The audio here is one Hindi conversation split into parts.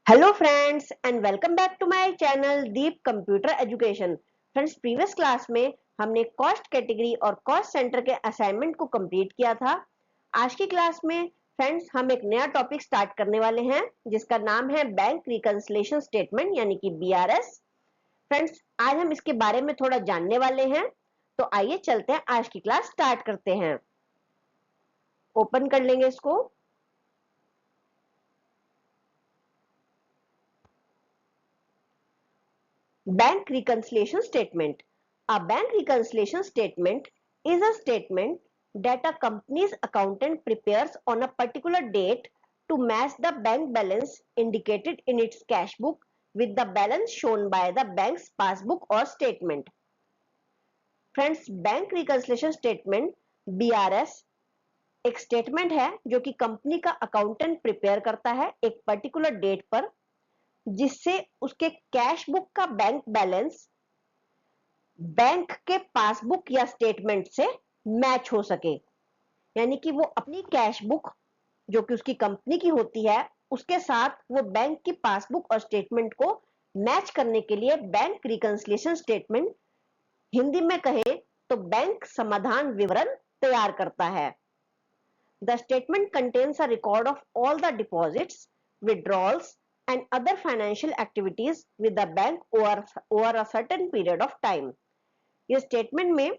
Hello friends and welcome back to my channel Deep computer education. Friends, previous class में हमने कॉस्ट कैटेगरी और कॉस्ट सेंटर के असाइनमेंट को कंप्लीट किया था। आज की क्लास में फ्रेंड्स हम एक नया टॉपिक स्टार्ट करने वाले हैं जिसका नाम है बैंक रिकंसिलिएशन स्टेटमेंट यानी कि बीआरएस। फ्रेंड्स, आज हम इसके बारे में थोड़ा जानने वाले हैं, तो आइए चलते हैं, आज की क्लास स्टार्ट करते हैं। ओपन कर लेंगे इसको। Bank reconciliation statement. A bank reconciliation statement is a statement that a company's accountant prepares on a particular date to match the bank balance indicated in its cash book with the balance shown by the bank's passbook or statement. Friends, bank reconciliation statement BRS एक स्टेटमेंट है जो कि कंपनी का अकाउंटेंट प्रिपेयर करता है एक पर्टिकुलर डेट पर, जिससे उसके कैश बुक का बैंक बैलेंस बैंक के पासबुक या स्टेटमेंट से मैच हो सके। यानी कि वो अपनी कैश बुक जो कि उसकी कंपनी की होती है उसके साथ वो बैंक की पासबुक और स्टेटमेंट को मैच करने के लिए बैंक रिकंसिलिएशन स्टेटमेंट, हिंदी में कहें तो बैंक समाधान विवरण तैयार करता है। The statement contains a record of all the deposits, withdrawals and other financial activities with the bank over a certain period of time. ये स्टेटमेंट में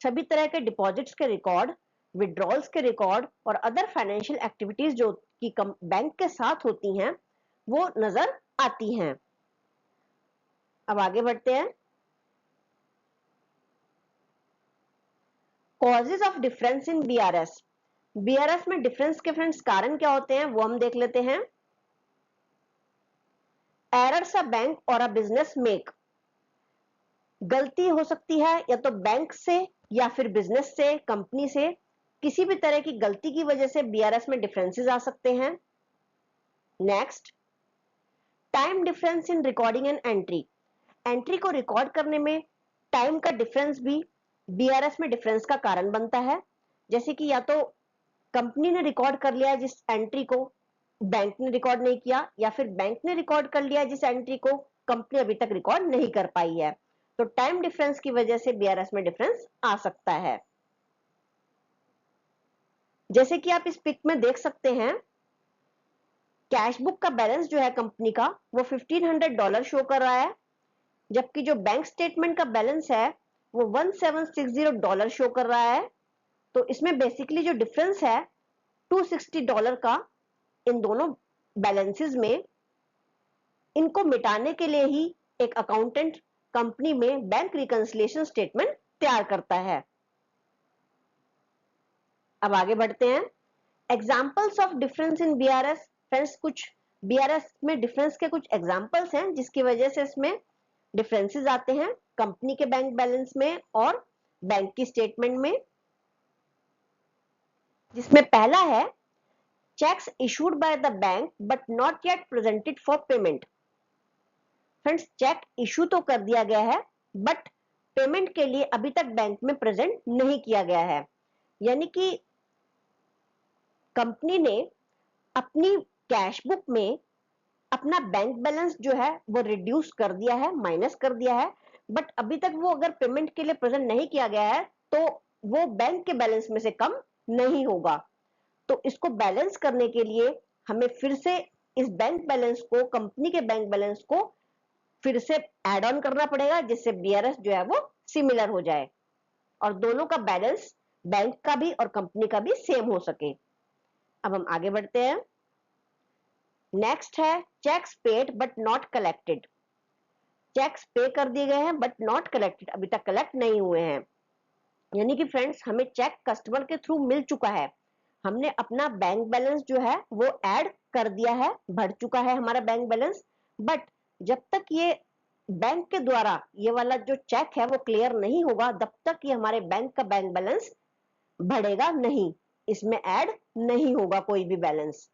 सभी तरह के डिपॉजिट्स के रिकॉर्ड, विड्रॉल्स के रिकॉर्ड और अदर फाइनेंशियल एक्टिविटीज जो कि बैंक के साथ होती हैं वो नजर आती हैं। अब आगे बढ़ते हैं। Causes of difference in BRS. BRS में डिफरेंस के फ्रेंड्स कारण क्या होते हैं वो हम देख लेते हैं। एरर्स अ बैंक और अ बिजनेस मेक, गलती हो सकती है या तो बैंक से या फिर बिजनेस से, कंपनी से, किसी भी तरह की गलती की वजह से बीआरएस में डिफरेंसेस आ सकते हैं। Next, time difference in recording and entry. Entry को रिकॉर्ड करने में टाइम का डिफरेंस भी बीआरएस में डिफरेंस का कारण बनता है। जैसे कि या तो कंपनी ने रिकॉर्ड कर लिया जिस एंट्री को बैंक ने रिकॉर्ड नहीं किया, या फिर बैंक ने रिकॉर्ड कर लिया जिस एंट्री को कंपनी अभी तक रिकॉर्ड नहीं कर पाई है। तो टाइम डिफरेंस की वजह से बीआरएस में डिफरेंस आ सकता है। जैसे कि आप इस पिक में देख सकते हैं, कैश बुक का बैलेंस जो है कंपनी का वो $1500 शो कर रहा है, जबकि जो बैंक स्टेटमेंट का बैलेंस है वो $1760 शो कर रहा है। तो इसमें बेसिकली जो डिफरेंस है $260 का इन दोनों बैलेंसेस में, इनको मिटाने के लिए ही एक अकाउंटेंट कंपनी में बैंक रिकंसिलिएशन स्टेटमेंट तैयार करता है। अब आगे बढ़ते हैं। Examples of difference in BRS. Friends, कुछ बीआरएस में डिफरेंस के कुछ एग्जाम्पल्स हैं जिसकी वजह से इसमें डिफरेंसेस आते हैं कंपनी के बैंक बैलेंस में और बैंक की स्टेटमेंट में, जिसमें पहला है cheques issued by the bank but not yet presented for payment. Friends, cheque issue तो कर दिया गया है बट पेमेंट के लिए अभी तक बैंक में प्रेजेंट नहीं किया गया है। यानी कि कंपनी ने अपनी कैश बुक में अपना बैंक बैलेंस जो है वो रिड्यूस कर दिया है, माइनस कर दिया है, बट अभी तक वो अगर पेमेंट के लिए प्रेजेंट नहीं किया गया है तो वो बैंक के बैलेंस में से कम नहीं होगा। तो इसको बैलेंस करने के लिए हमें फिर से इस बैंक बैलेंस को, कंपनी के बैंक बैलेंस को फिर से ऐड ऑन करना पड़ेगा, जिससे बीआरएस जो है वो सिमिलर हो जाए और दोनों का बैलेंस, बैंक का भी और कंपनी का भी सेम हो सके। अब हम आगे बढ़ते हैं। नेक्स्ट है cheques paid but not collected. Cheques pay कर दिए गए हैं बट नॉट कलेक्टेड, अभी तक कलेक्ट नहीं हुए हैं। यानी कि फ्रेंड्स, हमें चेक कस्टमर के थ्रू मिल चुका है, हमने अपना बैंक बैलेंस जो है वो ऐड कर दिया है, बढ़ चुका है हमारा बैंक बैलेंस, बट जब तक ये बैंक के द्वारा ये वाला जो चेक है वो क्लियर नहीं होगा तब तक ये हमारे बैंक का बैंक बैलेंस बढ़ेगा नहीं, इसमें ऐड नहीं होगा कोई भी बैलेंस।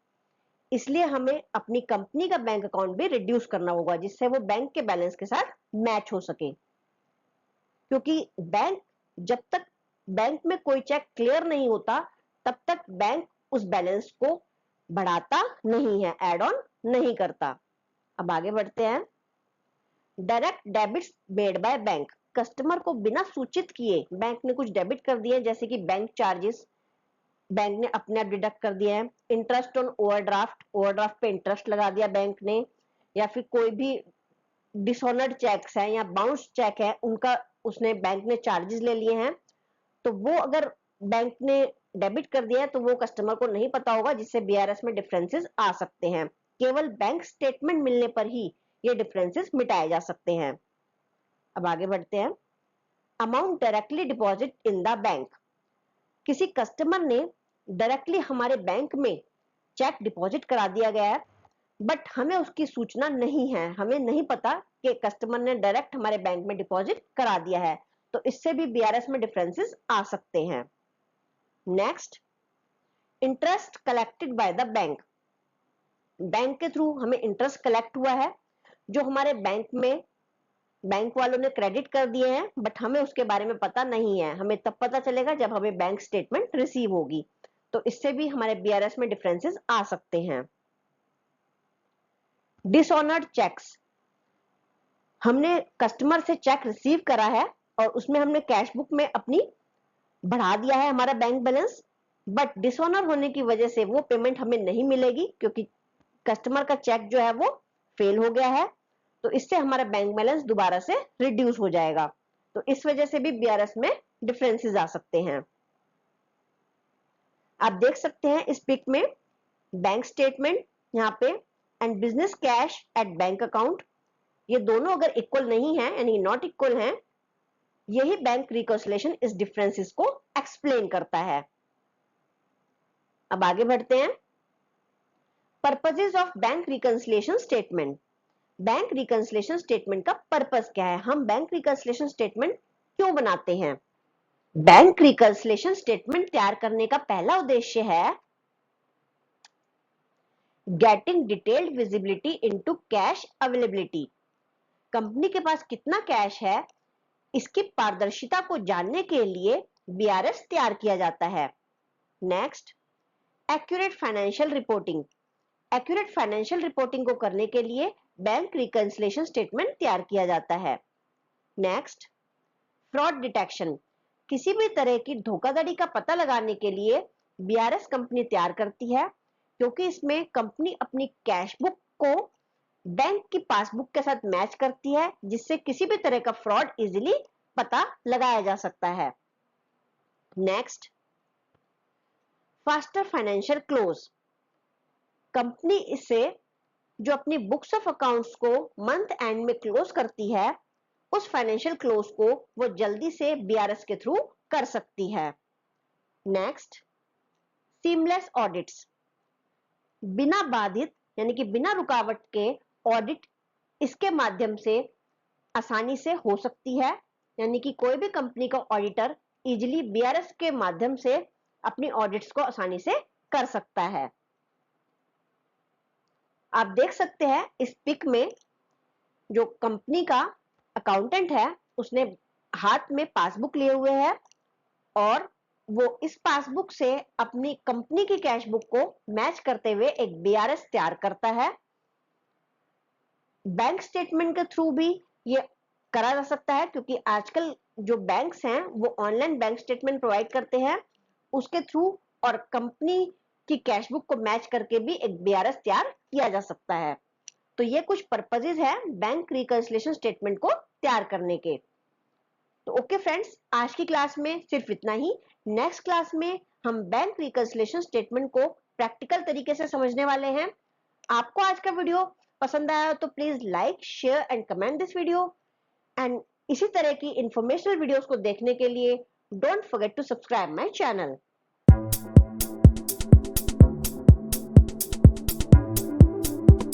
इसलिए हमें अपनी कंपनी का बैंक अकाउंट भी रिड्यूस करना होगा जिससे वो बैंक के बैलेंस के साथ मैच हो सके, क्योंकि बैंक, जब तक बैंक में कोई चेक क्लियर नहीं होता तब तक बैंक उस बैलेंस को बढ़ाता नहीं है, ऐड ऑन नहीं करता। अब आगे बढ़ते हैं। Direct debits made by bank, customer को बिना सूचित किए बैंक ने कुछ डेबिट कर दिए, जैसे कि बैंक चार्जेस बैंक ने अपने आप डिडक्ट कर दिया है, इंटरेस्ट ऑन ओवरड्राफ्ट, ओवरड्राफ्ट पे इंटरेस्ट लगा दिया बैंक ने, या फिर कोई भी डिसऑनर्ड चेक्स है या बाउंस चेक है उनका उसने बैंक ने चार्जेस ले लिए हैं, तो वो अगर बैंक ने डेबिट कर दिया है तो वो कस्टमर को नहीं पता होगा, जिससे बीआरएस में डिफरेंसेस आ सकते हैं। केवल बैंक स्टेटमेंट मिलने पर ही ये डिफरेंसेस मिटाए जा सकते हैं। अब आगे बढ़ते हैं। Amount directly deposit in the bank, किसी कस्टमर ने डायरेक्टली हमारे बैंक में चेक डिपॉजिट करा दिया गया है, बट हमें उसकी सूचना नहीं है, हमें नहीं पता कि कस्टमर ने डायरेक्ट हमारे बैंक में डिपॉजिट करा दिया है, तो इससे भी बीआरएस में डिफरेंसेस आ सकते हैं। Next, interest collected by the bank, bank के थ्रू हमें इंटरेस्ट कलेक्ट हुआ है जो हमारे बैंक में बैंक वालों ने क्रेडिट कर दिए हैं, बट हमें उसके बारे में पता नहीं है, हमें तब पता चलेगा जब हमें बैंक स्टेटमेंट रिसीव होगी, तो इससे भी हमारे बीआरएस में डिफरेंसेस आ सकते हैं। डिसऑनर्ड चेक्स, हमने कस्टमर से चेक रिसीव करा है और उसमें हमने कैश बुक में अपनी बढ़ा दिया है हमारा बैंक बैलेंस, बट डिसऑनर होने की वजह से वो पेमेंट हमें नहीं मिलेगी क्योंकि कस्टमर का चेक जो है वो फेल हो गया है, तो इससे हमारा बैंक बैलेंस दोबारा से रिड्यूस हो जाएगा, तो इस वजह से भी बीआरएस में डिफरेंसेस आ सकते हैं। आप देख सकते हैं इस पिक में बैंक स्टेटमेंट यहाँ पे and business cash at bank account, ये दोनों अगर इक्वल नहीं है यानी नॉट इक्वल हैं, यही बैंक रिकंसिलिएशन इस डिफरेंसेस को एक्सप्लेन करता है। अब आगे बढ़ते हैं। Purposes of bank reconciliation statement, bank reconciliation statement का पर्पस क्या है, हम बैंक रिकंसिलिएशन स्टेटमेंट क्यों बनाते हैं। बैंक रिकंसिलिएशन स्टेटमेंट तैयार करने का पहला उद्देश्य है getting detailed visibility into cash availability, company के पास कितना कैश है इसकी पारदर्शिता को जानने के लिए बीआरएस तैयार किया जाता है। Next, accurate financial reporting, accurate financial reporting को करने के लिए बैंक रिकंसिलिएशन स्टेटमेंट तैयार किया जाता है। नेक्स्ट, फ्रॉड डिटेक्शन, किसी भी तरह की धोखाधड़ी का पता लगाने के लिए बीआरएस कंपनी तैयार करती है, क्योंकि इसमें कंपनी अपनी कैश बुक को बैंक की पासबुक के साथ मैच करती है, जिससे किसी भी तरह का फ्रॉड इजीली पता लगाया जा सकता है। Next, faster financial close, company इससे जो अपनी बुक्स ऑफ अकाउंट्स को मंथ एंड में क्लोज करती है, उस फाइनेंशियल क्लोज को वो जल्दी से बीआरएस के थ्रू कर सकती है। नेक्स्ट, सीमलेस ऑडिट्स, बिना बाधित यानी कि बिना रुकावट के ऑडिट इसके माध्यम से आसानी से हो सकती है, यानी कि कोई भी कंपनी का ऑडिटर इजीली बीआरएस के माध्यम से अपनी ऑडिट्स को आसानी से कर सकता है। आप देख सकते हैं इस पिक में जो कंपनी का अकाउंटेंट है उसने हाथ में पासबुक लिए हुए है और वो इस पासबुक से अपनी कंपनी की कैश बुक को मैच करते हुए एक बीआरएस तैयार करता है। बैंक स्टेटमेंट के थ्रू भी ये करा जा सकता है, क्योंकि आजकल जो बैंक्स हैं वो ऑनलाइन बैंक स्टेटमेंट प्रोवाइड करते हैं, उसके थ्रू और कंपनी की कैश बुक को मैच करके भी एक बीआरएस तैयार किया जा सकता है। तो ये कुछ पर्पसेस है बैंक रिकंसिलिएशन स्टेटमेंट को तैयार करने के। तो ओके फ्रेंड्स, आज की क्लास में सिर्फ इतना ही। नेक्स्ट क्लास में हम बैंक रिकंसिलिएशन स्टेटमेंट को प्रैक्टिकल तरीके से समझने वाले हैं। आपको आज का वीडियो पसंद आया तो please like, share and comment this video, and इसी तरह की इंफॉर्मेशनल वीडियोस को देखने के लिए don't forget to subscribe my channel.